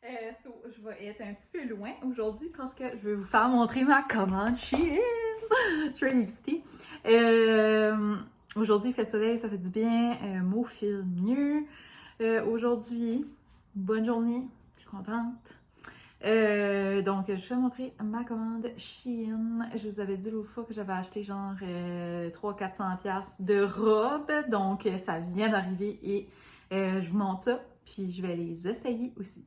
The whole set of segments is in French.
Je vais être un petit peu loin aujourd'hui parce que je vais vous faire montrer ma commande Shein. Je suis really excitée. Aujourd'hui, il fait soleil, ça fait du bien. Mon file mieux. Aujourd'hui, bonne journée. Je suis contente. Donc, je vais montrer ma commande Shein. Je vous avais dit l'autre fois que j'avais acheté genre 300-400$ de robes. Donc, ça vient d'arriver et je vous montre ça. Puis, je vais les essayer aussi.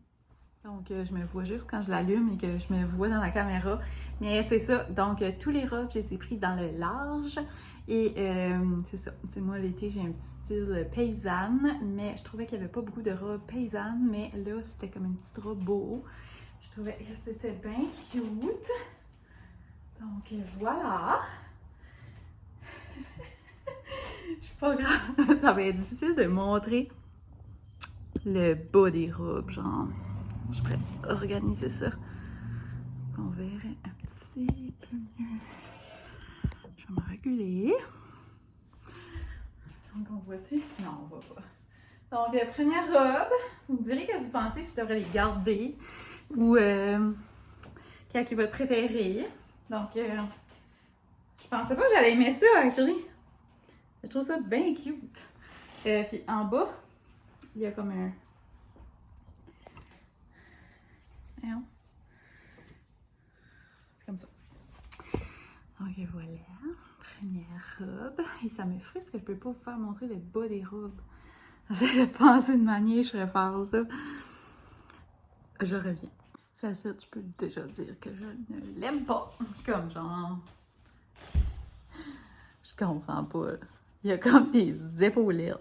Donc, je me vois juste quand je l'allume et que je me vois dans la caméra. Mais c'est ça. Donc, tous les robes, je les ai pris dans le large. Et c'est ça. Tu sais, moi, l'été, j'ai un petit style paysanne. Mais je trouvais qu'il n'y avait pas beaucoup de robes paysannes. Mais là, c'était comme une petite robe beau. Je trouvais que c'était bien cute. Donc, voilà. Je suis pas grave. Ça va être difficile de montrer le bas des robes, genre. Je pourrais organiser ça. On verrait un petit peu mieux. Je vais me reculer. Donc, on voit-tu? Non, on voit pas. Donc, première robe. Vous me direz que vous pensez que je devrais les garder ou quelle est votre préférée. Donc, je pensais pas que j'allais aimer ça, actually. Je trouve ça bien cute. Puis en bas, il y a comme un... Voyons. C'est comme ça. Donc voilà, première robe. Et ça me frustre que je peux pas vous faire montrer le bas des robes. J'essaie de penser de manière, je ferais faire ça. Je reviens. Ça, je peux déjà dire que je ne l'aime pas. Comme genre... Je comprends pas, là. Il y a comme des épaulettes.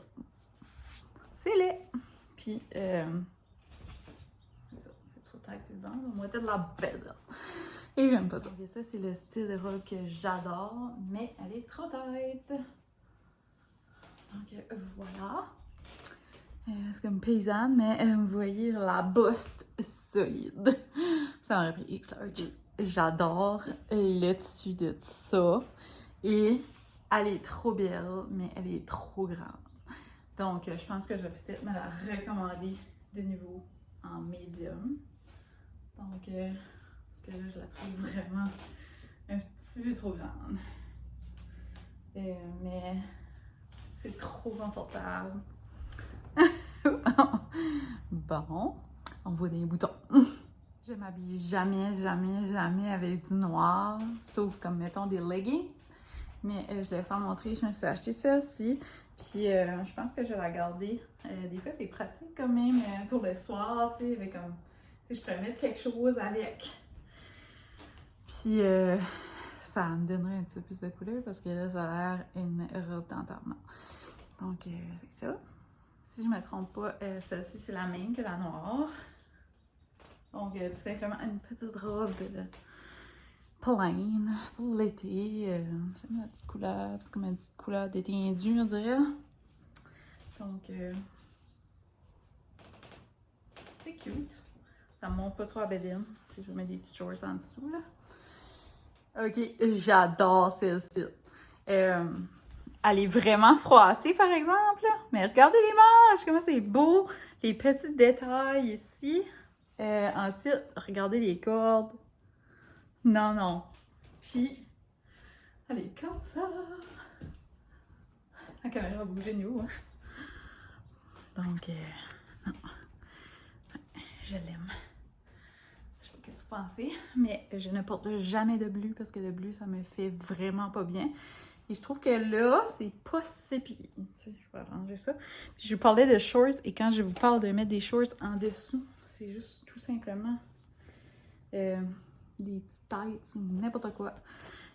C'est laid. Puis, c'est ça, c'est trop tard que tu le vends. On va être de la belle. Et j'aime pas ça. Et ça, c'est le style de robe que j'adore, mais elle est trop tête. Donc, voilà. C'est comme paysanne, mais vous voyez la bosse solide. Ça m'aurait pris X large. J'adore le tissu de ça. Et elle est trop belle, mais elle est trop grande. Donc, je pense que je vais peut-être me la recommander de nouveau en médium. Donc, parce que là, je la trouve vraiment un petit peu trop grande. Mais c'est trop confortable. Bon, on voit des boutons. Je m'habille jamais avec du noir, sauf comme, mettons, des leggings. Mais je l'ai fait montrer, je me suis acheté celle-ci. Puis je pense que je vais la garder. Des fois, c'est pratique quand même pour le soir, tu sais, avec comme... Je pourrais mettre quelque chose avec. Puis ça me donnerait un petit peu plus de couleur parce que là, ça a l'air une robe d'enterrement. Donc, c'est ça. Si je ne me trompe pas, celle-ci, c'est la même que la noire. Donc, tout simplement, une petite robe plain pour l'été. J'aime la petite couleur. C'est comme une petite couleur d'été indus, je dirais. Donc, c'est cute. Ça me monte pas trop à bedaine. Je vais mettre des petits shorts en dessous, là. Ok, j'adore celle-ci. Elle est vraiment froissée, par exemple. Mais regardez les manches, comment c'est beau. Les petits détails ici. Ensuite, regardez les cordes. Non, non. Puis, elle est comme ça. La caméra va bouger de nous. Hein? Donc, non. Je l'aime. Je sais pas ce que vous pensez, mais je ne porte jamais de bleu parce que le bleu, ça me fait vraiment pas bien. Et je trouve que là, c'est pas si pire. Je vais arranger ça. Puis je vous parlais de shorts et quand je vous parle de mettre des shorts en dessous, c'est juste tout simplement des petites têtes ou n'importe quoi.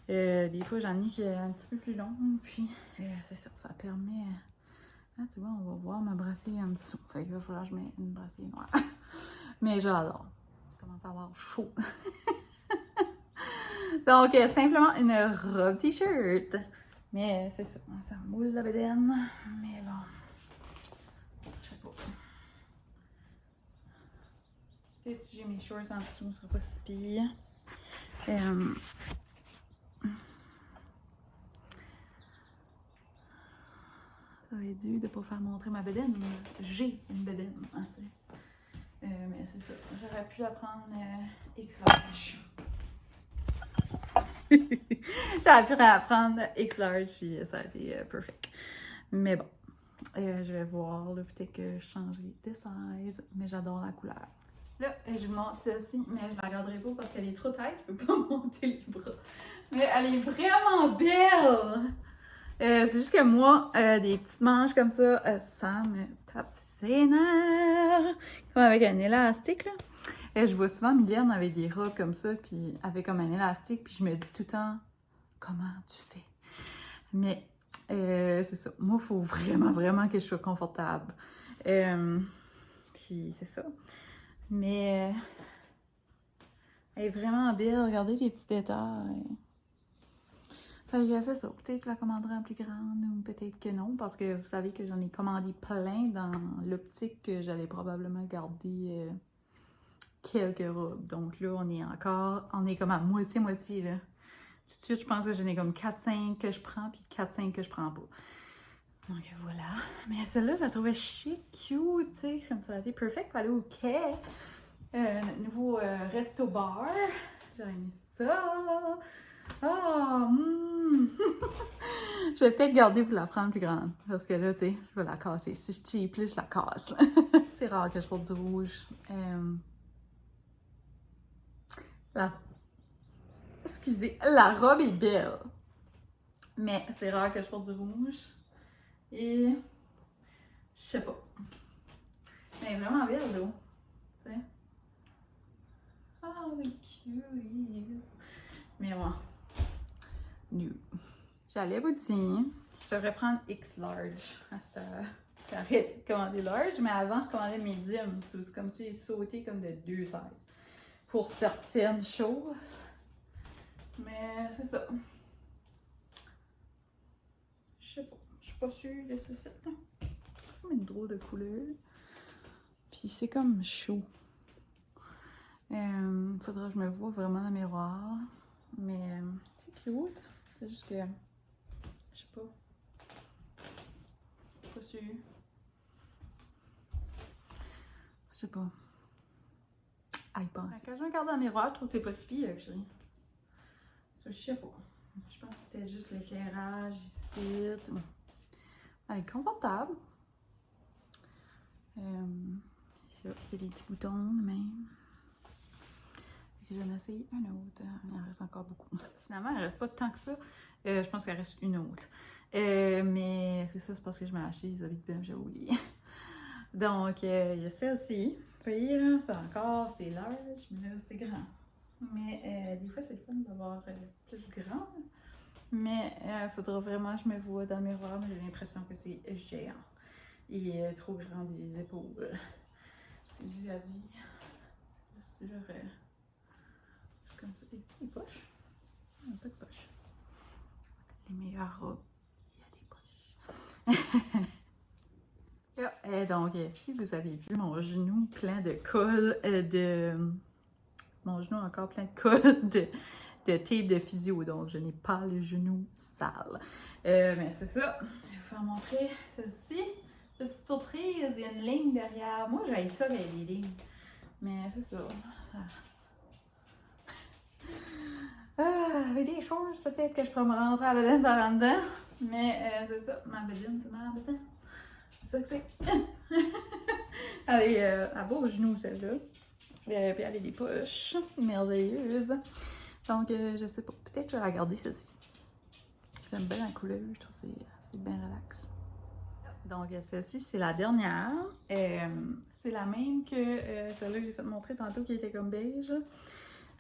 Des fois, j'en ai qui est un petit peu plus long. Puis c'est ça, ça permet... Ah, tu vois, on va voir ma brassière en dessous. Fait qu'il va falloir que je mette une brassière noire. Mais je l'adore. Je commence à avoir chaud. Donc, simplement une robe t-shirt. Mais c'est ça, ça moule la bedaine. Mais bon, je sais pas. Peut-être si j'ai mes shorts en dessous, ce sera pas si pire. Ça aurait dû de pas faire montrer ma bedaine. J'ai une bedaine, hein, tu sais. Mais c'est ça, je j'aurais pu la prendre X large. J'aurais pu la prendre X large, puis ça a été perfect. Mais bon, je vais voir, là, peut-être que je changerai de size, mais j'adore la couleur. Là, je monte celle-ci, mais je la garderai pas parce qu'elle est trop tête, je peux pas monter les bras. Mais elle est vraiment belle! C'est juste que moi, des petites manches comme ça, ça me tape ses nerfs. Comme avec un élastique, là. Je vois souvent Mylène avec des robes comme ça, puis avec comme un élastique, puis je me dis tout le temps, comment tu fais? Mais c'est ça. Moi, il faut vraiment que je sois confortable. Puis c'est ça. Mais elle est vraiment belle. Regardez les petits détails. Fait que c'est ça. Peut-être que je la commanderai en plus grande ou peut-être que non. Parce que vous savez que j'en ai commandé plein dans l'optique que j'allais probablement garder quelques robes. Donc là, on est comme à moitié-moitié là. Tout de suite, je pense que j'en ai comme 4-5 que je prends, puis 4-5 que je prends pas. Donc voilà. Mais celle-là, je la trouvais chic, cute, tu sais, comme ça a été perfect pour aller au quai. Notre nouveau resto-bar. J'ai aimé ça. Oh, je vais peut-être garder pour la prendre plus grande. Parce que là, tu sais, je vais la casser. Si je tire plus, je la casse. C'est rare que je porte du rouge. Excusez, la robe est belle. Mais c'est rare que je porte du rouge. Et je sais pas. Elle est vraiment belle, là. Tu sais. Oh, c'est cute. Mais moi, nu. J'allais vous dire, je devrais prendre X large à cette heure. J'arrête de commander large, mais avant, je commandais medium. C'est comme si j'ai sauté comme de 2 sizes. Pour certaines choses. Mais c'est ça. Je sais pas. Je suis pas sûre de ce set là. C'est comme une drôle de couleur. Puis c'est comme chaud. Faudra que je me vois vraiment dans le miroir. Mais c'est cute. C'est juste que je sais pas. Pas sûre. Je sais pas. Aïe, pense. Quand je me regarde dans le miroir, je trouve que c'est pas si pire que j'ai. Ça, je sais pas. Je pense que c'était juste l'éclairage ici. Bon. Elle est confortable. Il y a des petits boutons de même. Je vais en essayer un autre. Il en reste encore beaucoup. Finalement, il ne reste pas tant que ça. Je pense qu'il reste une autre. Mais c'est ça, c'est parce que je m'ai acheté les habits de bain, j'ai oublié. Donc, il y a celle-ci. Vous voyez, là, c'est large, mais là, c'est grand. Mais des fois, c'est le fun d'avoir plus grand. Mais il faudra vraiment que je me voie dans le miroir. Mais j'ai l'impression que c'est géant. Il est trop grand des épaules. C'est dû à dire. Sur, c'est comme ça, des petites poches. Il n'y a pas de poches. Les meilleures robes, il y a des poches. Là, donc, si vous avez vu mon genou plein de colle, mon genou encore plein de colle de tape de physio, donc je n'ai pas le genou sale. Mais c'est ça, je vais vous faire montrer celle-ci. Petite surprise, il y a une ligne derrière. Moi, j'aime ça, les lignes. Mais c'est ça. Avec des choses, peut-être que je pourrais me rentrer à la bedaine par en dedans. Mais c'est ça, ma bedaine, c'est ma bedaine. C'est ça que c'est. Elle est à beau genou, celle-là. Puis elle a des poches merveilleuses. Donc, je sais pas. Peut-être que je vais la garder, celle-ci. J'aime bien la couleur. Je trouve que c'est bien relax. Donc, celle-ci, c'est la dernière. C'est la même que celle-là que j'ai fait montrer tantôt, qui était comme beige.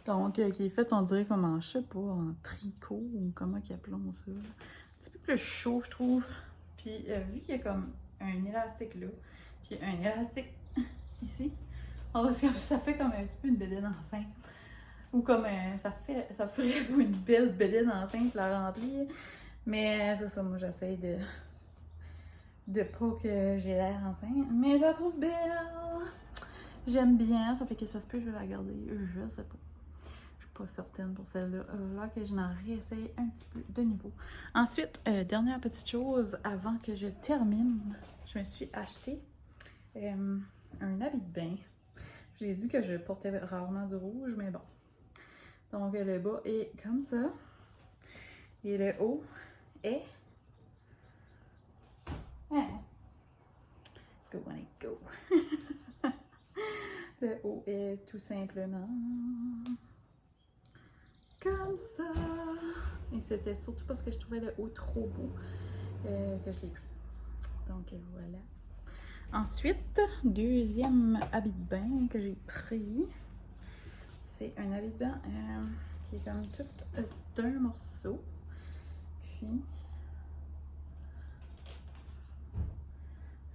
Donc, qui est faite, on dirait comme en, je sais pas, en tricot ou comment qu'ils appelons ça. Un petit peu plus chaud, je trouve. Puis, vu qu'il y a comme un élastique là, puis un élastique ici, ça fait comme un petit peu une bedaine enceinte. Ou comme ça ferait une belle bedaine enceinte la remplir. Mais c'est ça, moi j'essaie de pas que j'ai l'air enceinte. Mais je la trouve belle. J'aime bien, ça fait que ça se peut que je vais la garder. Je sais pas. Je suis pas certaine pour celle-là. Là que je n'en réessaye un petit peu de nouveau. Ensuite, dernière petite chose avant que je termine, je me suis acheté un habit de bain. J'ai dit que je portais rarement du rouge, mais bon. Donc le bas est comme ça. Et le haut est... Hein? Go on it, go! Le haut est tout simplement comme ça. Et c'était surtout parce que je trouvais le haut trop beau que je l'ai pris. Donc voilà. Ensuite, deuxième habit de bain que j'ai pris, c'est un habit de bain qui est comme tout d'un morceau. Puis,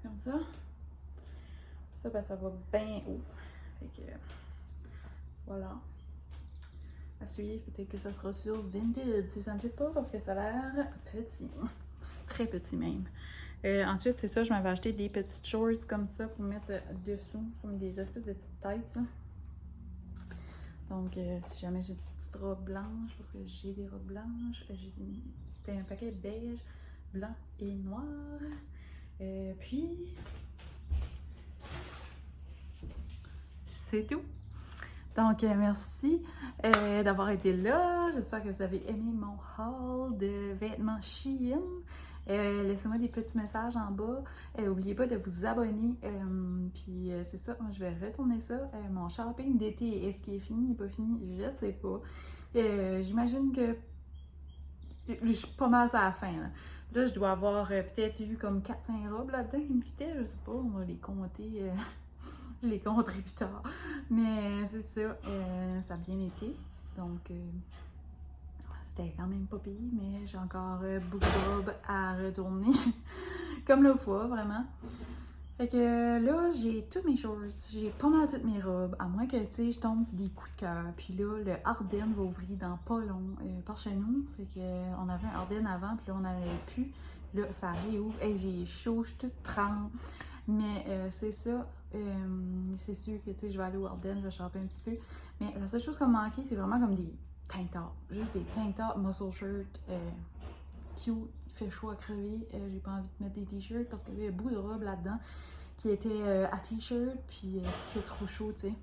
comme ça. Ça, ben, ça va bien haut. Fait que, voilà. À suivre, peut-être que ça sera sur Vinted si ça me fait pas parce que ça a l'air petit. Très petit même. Ensuite, c'est ça, je m'avais acheté des petites shorts comme ça pour mettre dessous, comme des espèces de petites têtes. Ça. Donc, si jamais j'ai des petites robes blanches, parce que j'ai des robes blanches, c'était un paquet beige, blanc et noir. Puis, c'est tout. Donc, merci d'avoir été là. J'espère que vous avez aimé mon haul de vêtements Shein. Laissez-moi des petits messages en bas. N'oubliez pas de vous abonner. Puis c'est ça, moi je vais retourner ça. Mon shopping d'été, est-ce qu'il est fini, il n'est pas fini? Je sais pas. J'imagine que je suis pas mal à la fin. Là, je dois avoir peut-être eu comme 4-5 robes là-dedans qui me fitaient. Je sais pas, on va les compter. Je les compterai plus tard. Mais c'est ça, ça a bien été. Donc, c'était quand même pas pire, mais j'ai encore beaucoup de robes à retourner. Comme l'autre fois, vraiment. Fait que là, j'ai toutes mes choses. J'ai pas mal toutes mes robes. À moins que, tu sais, je tombe sur des coups de cœur. Puis là, le Ardennes va ouvrir dans pas long par chez nous. Fait que on avait un Ardennes avant, puis là, on n'avait plus. Là, ça réouvre. Hey, j'ai chaud, je suis toute trempe. Mais c'est ça. C'est sûr que, tu sais, je vais aller au Ardennes, je vais shopper un petit peu. Mais la seule chose qui m'a manqué, c'est vraiment comme des tank tops. Juste des tank tops, muscle shirt, cute, il fait chaud à crever. J'ai pas envie de mettre des t-shirts parce que là, il y a beaucoup de robes là-dedans qui étaient à t-shirt, puis ce qui est trop chaud, tu sais.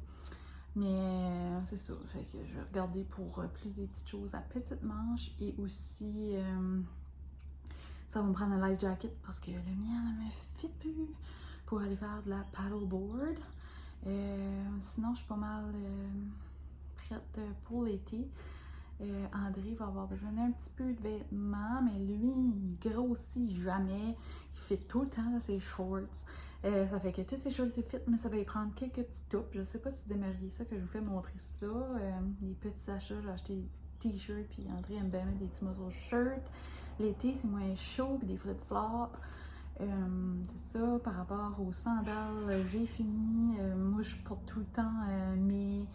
Mais c'est ça. Fait que je vais regarder pour plus des petites choses à petites manches et aussi. Ça va me prendre un life jacket parce que le mien ne me fit plus pour aller faire de la paddleboard. Sinon, je suis pas mal prête pour l'été. André va avoir besoin d'un petit peu de vêtements, mais lui, il grossit jamais. Il fit tout le temps dans ses shorts. Ça fait que tous ses shorts, ils fit, mais ça va y prendre quelques petits tops. Je sais pas si vous aimeriez ça, que je vous fais montrer ça. Des petits achats, j'ai acheté des t-shirts, puis André aime bien mettre des petits muscle shirts. L'été, c'est moins chaud, puis des flip-flops. C'est ça, par rapport aux sandales, j'ai fini. Moi, je porte tout le temps mes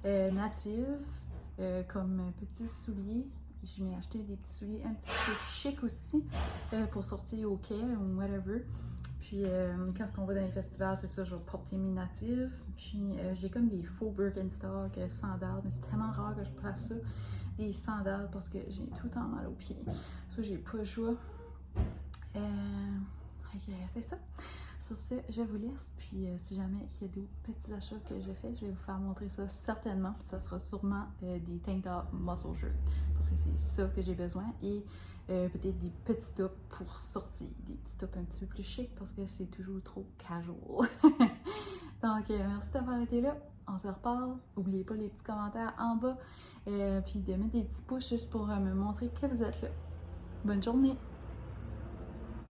natifs comme petits souliers. Je m'ai acheté des petits souliers un petit peu chic aussi pour sortir au quai ou whatever. Puis quand on va dans les festivals, c'est ça, je vais porter mes natifs. Puis j'ai comme des faux Birkenstock sandales, mais c'est tellement rare que je place ça. Des sandales parce que j'ai tout le temps mal aux pieds. Ça, j'ai pas le choix. C'est ça. Sur ce, je vous laisse. Puis si jamais il y a d'autres petits achats que je fais, je vais vous faire montrer ça certainement. Puis ça sera sûrement des tank top muscle shirt. Parce que c'est ça que j'ai besoin. Et peut-être des petits tops pour sortir. Des petits tops un petit peu plus chic parce que c'est toujours trop casual. Donc, merci d'avoir été là. On se reparle. N'oubliez pas les petits commentaires en bas. Puis de mettre des petits pouces juste pour me montrer que vous êtes là. Bonne journée!